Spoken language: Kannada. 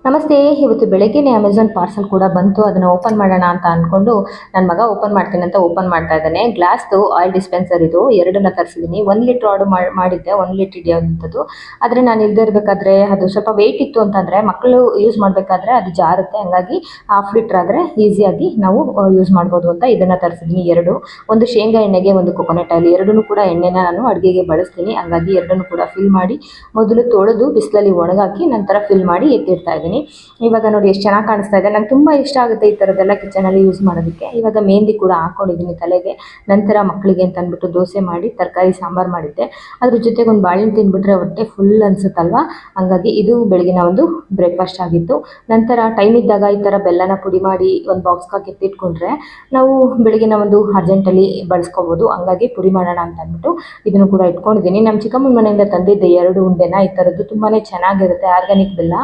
ನಮಸ್ತೆ. ಇವತ್ತು ಬೆಳಗ್ಗೆನೇ ಅಮೆಝಾನ್ ಪಾರ್ಸೆಲ್ ಕೂಡ ಬಂತು. ಅದನ್ನ ಓಪನ್ ಮಾಡೋಣ ಅಂತ ಅನ್ಕೊಂಡು ನನ್ನ ಮಗ ಓಪನ್ ಮಾಡ್ತೀನಿ ಅಂತ ಓಪನ್ ಮಾಡ್ತಾ ಇದ್ದಾನೆ. ಗ್ಲಾಸ್‌ದು ಆಯಿಲ್ ಡಿಸ್ಪೆನ್ಸರ್ ಇದು. 2ನ್ನ ತರಿಸಿದ್ದೀನಿ. 1 ಲೀಟರ್ ಆರ್ಡರ್ ಮಾಡಿದ್ದೆ. 1 ಲೀಟರ್ ಹಿಡಿಯೋಂಥದ್ದು. ಆದರೆ ನಾನು ಇಲ್ಲದೆ ಇರಬೇಕಾದ್ರೆ ಅದು ಸ್ವಲ್ಪ ವೆಯ್ಟ್ ಇತ್ತು ಅಂತಂದರೆ ಮಕ್ಕಳು ಯೂಸ್ ಮಾಡಬೇಕಾದ್ರೆ ಅದು ಜಾರುತ್ತೆ. ಹಂಗಾಗಿ ಹಾಫ್ ಲೀಟರ್ ಆದರೆ ಈಸಿಯಾಗಿ ನಾವು ಯೂಸ್ ಮಾಡ್ಬೋದು ಅಂತ ಇದನ್ನು ತರಿಸಿದ್ದೀನಿ 2. ಒಂದು ಶೇಂಗಾ ಎಣ್ಣೆಗೆ, ಒಂದು ಕೊಕೊನಟ್ ಆಯಿಲ್, ಎರಡನ್ನೂ ಕೂಡ ಎಣ್ಣೆನ ನಾನು ಅಡುಗೆಗೆ ಬಳಸ್ತೀನಿ. ಹಂಗಾಗಿ ಎರಡನ್ನೂ ಕೂಡ ಫಿಲ್ ಮಾಡಿ ಮೊದಲು ತೊಳೆದು ಬಿಸಿಲಲ್ಲಿ ಒಣಗಾಕಿ ನಂತರ ಫಿಲ್ ಮಾಡಿ ಎತ್ತಿಡ್ತಾ ಇದ್ದೀನಿ. ಇವಾಗ ನೋಡಿ ಎಷ್ಟು ಚೆನ್ನಾಗಿ ಕಾಣಿಸ್ತಾ ಇದೆ. ನಂಗೆ ತುಂಬ ಇಷ್ಟ ಆಗುತ್ತೆ ಈ ಥರದ್ದೆಲ್ಲ ಕಿಚನಲ್ಲಿ ಯೂಸ್ ಮಾಡೋದಕ್ಕೆ. ಇವಾಗ ಮೆಹಂದಿ ಕೂಡ ಹಾಕ್ಕೊಂಡಿದ್ದೀನಿ ತಲೆಗೆ. ನಂತರ ಮಕ್ಕಳಿಗೆ ಅಂತ ಅಂದ್ಬಿಟ್ಟು ದೋಸೆ ಮಾಡಿ ತರಕಾರಿ ಸಾಂಬಾರು ಮಾಡಿದ್ದೆ. ಅದ್ರ ಜೊತೆಗೆ ಒಂದು ಬಾಳೆಹಣ್ಣು ತಿಂದ್ಬಿಟ್ರೆ ಹೊಟ್ಟೆ ಫುಲ್ ಅನಿಸುತ್ತಲ್ವ. ಹಂಗಾಗಿ ಇದು ಬೆಳಗಿನ ಒಂದು ಬ್ರೇಕ್ಫಾಸ್ಟ್ ಆಗಿತ್ತು. ನಂತರ ಟೈಮ್ ಇದ್ದಾಗ ಈ ಥರ ಬೆಲ್ಲನ ಪುಡಿ ಮಾಡಿ ಒಂದು ಬಾಕ್ಸ್ಗೆ ಹಾಕಿ ಎತ್ತಿಟ್ಕೊಂಡ್ರೆ ನಾವು ಬೆಳಗಿನ ಒಂದು ಅರ್ಜೆಂಟಲ್ಲಿ ಬಳಸ್ಕೊಬೋದು. ಹಂಗಾಗಿ ಪುಡಿ ಮಾಡೋಣ ಅಂತ ಅಂದ್ಬಿಟ್ಟು ಇದನ್ನು ಕೂಡ ಇಟ್ಕೊಂಡಿದ್ದೀನಿ. ನಮ್ಮ ಚಿಕ್ಕಮ್ಮನ ಮನೆಯಿಂದ ತಂದಿದ್ದೆ 2 ಉಂಡೆನ. ಈ ಥರದ್ದು ತುಂಬಾ ಚೆನ್ನಾಗಿರುತ್ತೆ, ಆರ್ಗ್ಯಾನಿಕ್ ಬೆಲ್ಲ.